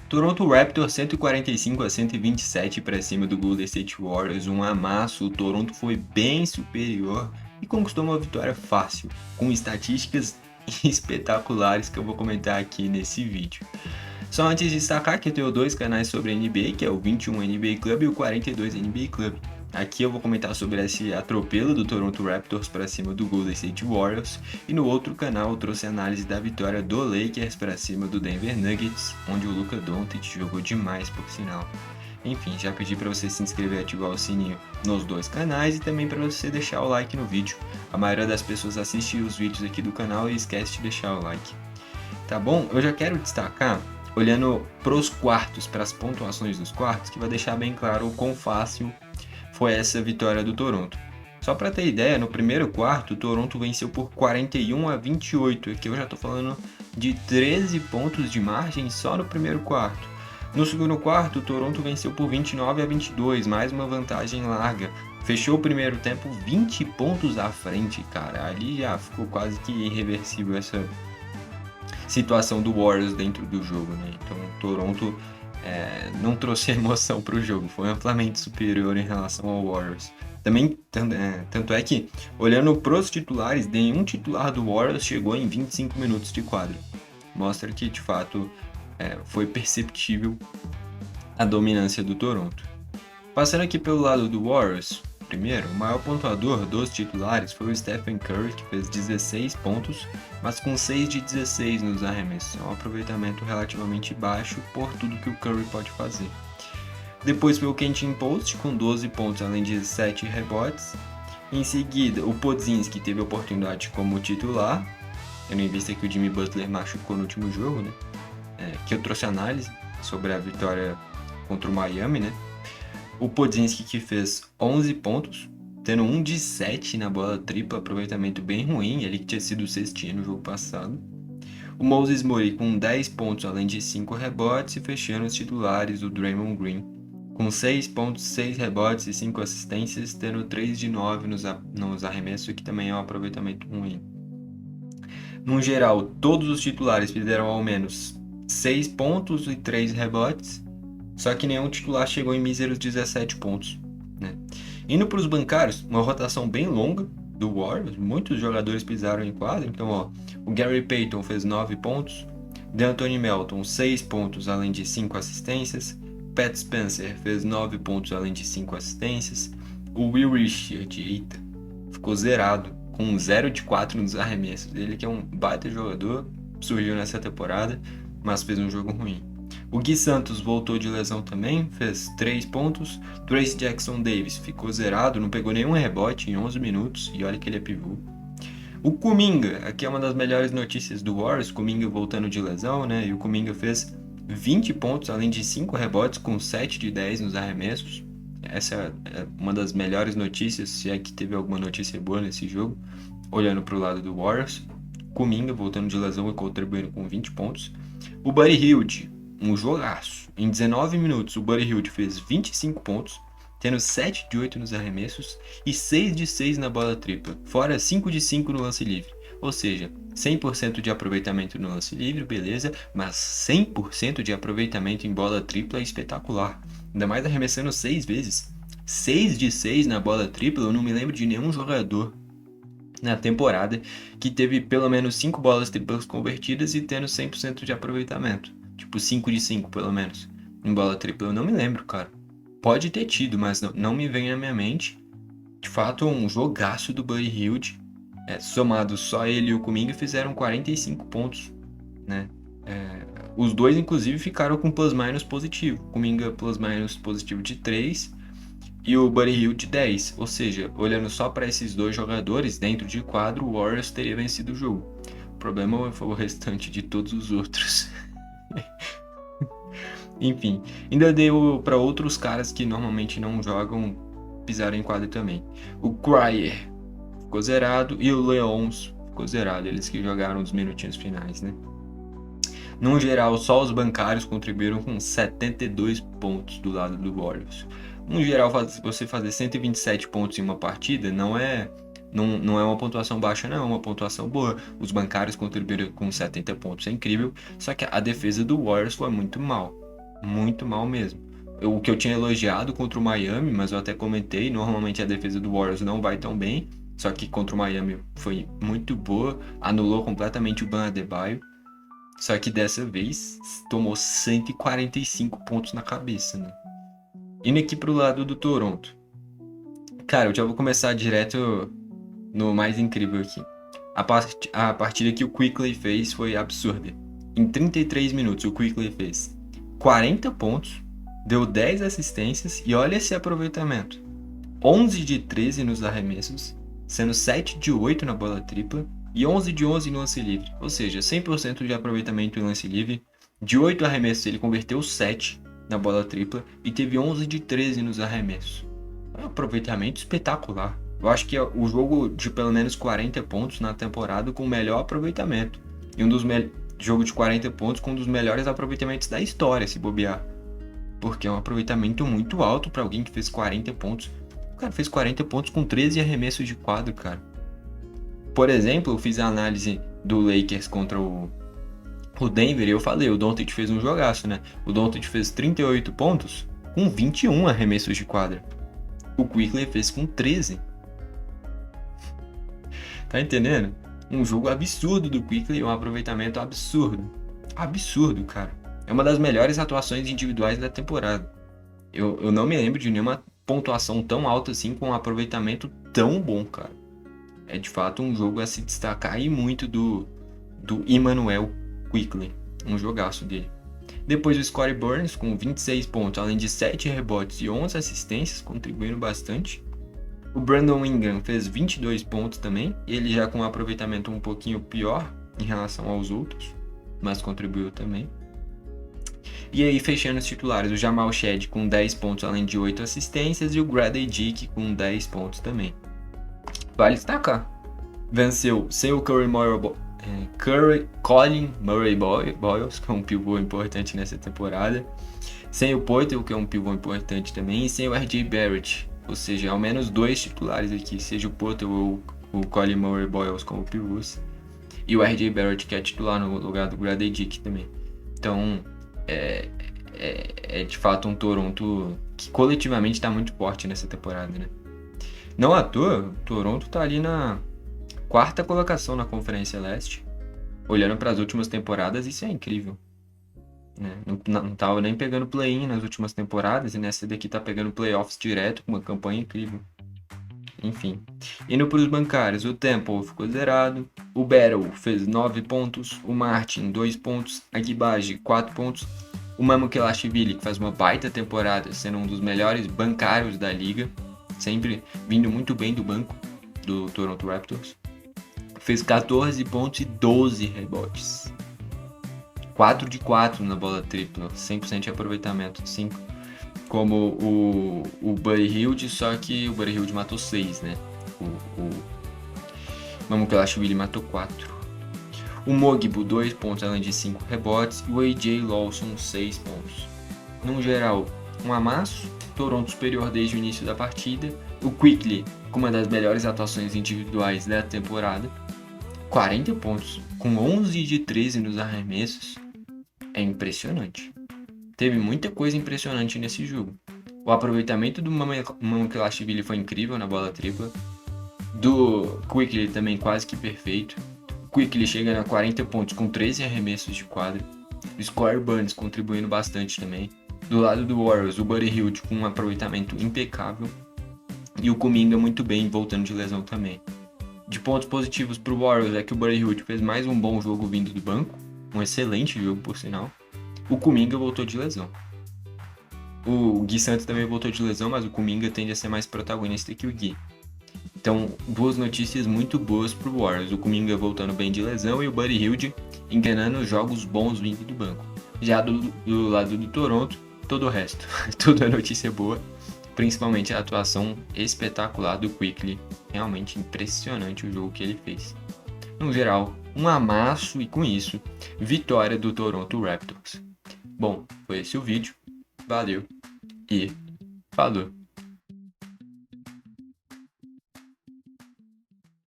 Toronto Raptors 145-127 para cima do Golden State Warriors, um amasso. O Toronto foi bem superior e conquistou uma vitória fácil, com estatísticas espetaculares que eu vou comentar aqui nesse vídeo. Só antes de destacar que eu tenho dois canais sobre NBA, que é o 21 NBA Club e o 42 NBA Club. Aqui eu vou comentar sobre esse atropelo do Toronto Raptors para cima do Golden State Warriors, e no outro canal eu trouxe análise da vitória do Lakers para cima do Denver Nuggets, onde o Luka Doncic jogou demais, por sinal. Enfim, já pedi para você se inscrever e ativar o sininho nos dois canais e também para você deixar o like no vídeo. A maioria das pessoas assiste os vídeos aqui do canal e esquece de deixar o like. Tá bom? Eu já quero destacar, olhando para os quartos, para as pontuações dos quartos, que vai deixar bem claro o quão fácil foi essa vitória do Toronto. Só para ter ideia, no primeiro quarto, o Toronto venceu por 41-28. Aqui eu já estou falando de 13 pontos de margem só no primeiro quarto. No segundo quarto, o Toronto venceu por 29-22, mais uma vantagem larga. Fechou o primeiro tempo 20 pontos à frente, cara. Ali já ficou quase que irreversível essa situação do Warriors dentro do jogo, né? Então, o Toronto não trouxe emoção para o jogo, foi amplamente superior em relação ao Warriors. Também, tanto é que, olhando para os titulares, nenhum titular do Warriors chegou em 25 minutos de quadra. Mostra que, de fato, foi perceptível a dominância do Toronto. Passando aqui pelo lado do Warriors, primeiro, o maior pontuador dos titulares foi o Stephen Curry, que fez 16 pontos, mas com 6 de 16 nos arremessos. É um aproveitamento relativamente baixo por tudo que o Curry pode fazer. Depois foi o Kenton Post, com 12 pontos, além de 7 rebotes. Em seguida, o Podziemski teve a oportunidade como titular, tendo em vista que o Jimmy Butler machucou no último jogo, né? Que eu trouxe análise sobre a vitória contra o Miami, né? O Podziemski, que fez 11 pontos, tendo 1 de 7 na bola tripla, aproveitamento bem ruim, ele que tinha sido cestinha no jogo passado. O Moses Moody com 10 pontos, além de 5 rebotes, e fechando os titulares, o Draymond Green, com 6 pontos, 6 rebotes e 5 assistências, tendo 3 de 9 nos arremessos, que também é um aproveitamento ruim. No geral, todos os titulares fizeram ao menos 6 pontos e 3 rebotes, só que nenhum titular chegou em míseros 17 pontos, né? Indo para os bancários, uma rotação bem longa do Warriors, muitos jogadores pisaram em quadra, então o Gary Payton fez 9 pontos, DeAnthony Melton 6 pontos além de 5 assistências, Pat Spencer fez 9 pontos além de 5 assistências, o Will Richard, ficou zerado, com 0 de 4 nos arremessos. Ele que é um baita jogador, surgiu nessa temporada, mas fez um jogo ruim. O Gui Santos voltou de lesão também, fez 3 pontos. Trace Jackson Davis ficou zerado, não pegou nenhum rebote em 11 minutos, e olha que ele é pivô. O Kuminga, aqui é uma das melhores notícias do Warriors, Kuminga voltando de lesão, né? E o Kuminga fez 20 pontos, além de 5 rebotes, com 7 de 10 nos arremessos. Essa é uma das melhores notícias, se é que teve alguma notícia boa nesse jogo, olhando para o lado do Warriors. Kuminga voltando de lesão e contribuindo com 20 pontos. O Buddy Hield, um jogaço. Em 19 minutos, o Buddy Hield fez 25 pontos, tendo 7 de 8 nos arremessos e 6 de 6 na bola tripla, fora 5 de 5 no lance livre. Ou seja, 100% de aproveitamento no lance livre, beleza, mas 100% de aproveitamento em bola tripla é espetacular. Ainda mais arremessando 6 vezes. 6 de 6 na bola tripla, eu não me lembro de nenhum jogador na temporada que teve pelo menos 5 bolas triplas convertidas e tendo 100% de aproveitamento. Tipo 5 de 5 pelo menos em bola tripla, eu não me lembro, cara. Pode ter tido, mas não me vem na minha mente. De fato, um jogaço do Buddy Hield. Somado só ele e o Kuminga fizeram 45 pontos, né? Os dois, inclusive, ficaram com plus-minus positivo. Kuminga plus-minus positivo de 3 e o Buddy Hield de 10. Ou seja, olhando só para esses dois jogadores dentro de quadro, o Warriors teria vencido o jogo. O problema foi o restante de todos os outros. Enfim, ainda deu para outros caras que normalmente não jogam pisaram em quadro também. O Cryer ficou zerado e o Leons ficou zerado, eles que jogaram os minutinhos finais, né? No geral, só os bancários contribuíram com 72 pontos do lado do Warriors. No geral, você fazer 127 pontos em uma partida não é uma pontuação baixa, não, é uma pontuação boa. Os bancários contribuíram com 70 pontos, é incrível, só que a defesa do Warriors foi muito mal. muito mal mesmo. O que eu tinha elogiado contra o Miami, mas eu até comentei, normalmente a defesa do Warriors não vai tão bem, só que contra o Miami foi muito boa, anulou completamente o Bam Adebayo, só que dessa vez tomou 145 pontos na cabeça, né? Indo aqui pro lado do Toronto. Cara, eu já vou começar direto no mais incrível aqui. A partida que o Quickley fez foi absurda. Em 33 minutos, o Quickley fez 40 pontos, deu 10 assistências e olha esse aproveitamento. 11 de 13 nos arremessos, sendo 7 de 8 na bola tripla e 11 de 11 no lance livre. Ou seja, 100% de aproveitamento em lance livre. De 8 arremessos, ele converteu 7 na bola tripla e teve 11 de 13 nos arremessos. É um aproveitamento espetacular. Eu acho que é o jogo de pelo menos 40 pontos na temporada com o melhor aproveitamento. E jogo de 40 pontos com um dos melhores aproveitamentos da história, se bobear. Porque é um aproveitamento muito alto para alguém que fez 40 pontos. O cara fez 40 pontos com 13 arremessos de quadro, cara. Por exemplo, eu fiz a análise do Lakers contra o Denver e eu falei, o Doncic fez um jogaço, né? O Doncic fez 38 pontos com 21 arremessos de quadra. O Quickley fez com 13. Tá entendendo? Um jogo absurdo do Quickley, um aproveitamento absurdo. Absurdo, cara. É uma das melhores atuações individuais da temporada. Eu não me lembro de nenhuma pontuação tão alta assim com um aproveitamento tão bom, cara. É de fato um jogo a se destacar e muito do Immanuel Quickley. Um jogaço dele. Depois o Scottie Barnes com 26 pontos, além de 7 rebotes e 11 assistências, contribuindo bastante. O Brandon Ingram fez 22 pontos também, ele já com um aproveitamento um pouquinho pior em relação aos outros, mas contribuiu também. E aí, fechando os titulares, o Jamal Shead com 10 pontos, além de 8 assistências, e o Grady Dick com 10 pontos também. Vale destacar, venceu sem o Colin Murray Boyles, que é um pivô importante nessa temporada, sem o Poeltl, que é um pivô importante também, e sem o RJ Barrett. Ou seja, ao menos 2 titulares aqui, seja o Poeltl ou o Colin Murray Boyles como pivôs. E o RJ Barrett, que é titular no lugar do Grady Dick também. Então, é de fato um Toronto que coletivamente está muito forte nessa temporada, né? Não à toa, o Toronto está ali na 4ª colocação na Conferência Leste. Olhando para as últimas temporadas, isso é incrível. Não tava nem pegando play-in nas últimas temporadas e nessa daqui tá pegando playoffs direto com uma campanha incrível. Enfim. Indo para os bancários, o Temple ficou zerado, o Battle fez 9 pontos, o Martin 2 pontos, a Gibage 4 pontos, o Mamukelashvili que faz uma baita temporada, sendo um dos melhores bancários da liga, sempre vindo muito bem do banco do Toronto Raptors, fez 14 pontos e 12 rebotes. 4 de 4 na bola tripla, 100% de aproveitamento, 5. Como o Buddy Hield, só que o Buddy Hield matou 6, né? O Mamukelashvili matou 4. O Mogbu, 2 pontos além de 5 rebotes. E o AJ Lawson, 6 pontos. No geral, um amasso, Toronto superior desde o início da partida. O Quickley, com uma das melhores atuações individuais da temporada. 40 pontos, com 11 de 13 nos arremessos. É impressionante. Teve muita coisa impressionante nesse jogo. O aproveitamento do Mamukelashvili foi incrível na bola tripla. Do Quickley também quase que perfeito. O Quickley chega a 40 pontos com 13 arremessos de quadra. O Scottie Barnes contribuindo bastante também. Do lado do Warriors, o Buddy Hield com um aproveitamento impecável. E o Kuminga muito bem, voltando de lesão também. De pontos positivos para o Warriors é que o Buddy Hield fez mais um bom jogo vindo do banco. Um excelente jogo, por sinal. O Kuminga voltou de lesão. O Gui Santos também voltou de lesão, mas o Kuminga tende a ser mais protagonista que o Gui. Então, 2 notícias muito boas pro Warriors. O Kuminga voltando bem de lesão e o Buddy Hield enganando jogos bons vindo do banco. Já do lado do Toronto, todo o resto. Tudo é notícia boa. Principalmente a atuação espetacular do Quickley. Realmente impressionante o jogo que ele fez. No geral, um amasso e com isso, vitória do Toronto Raptors. Bom, foi esse o vídeo. Valeu e falou!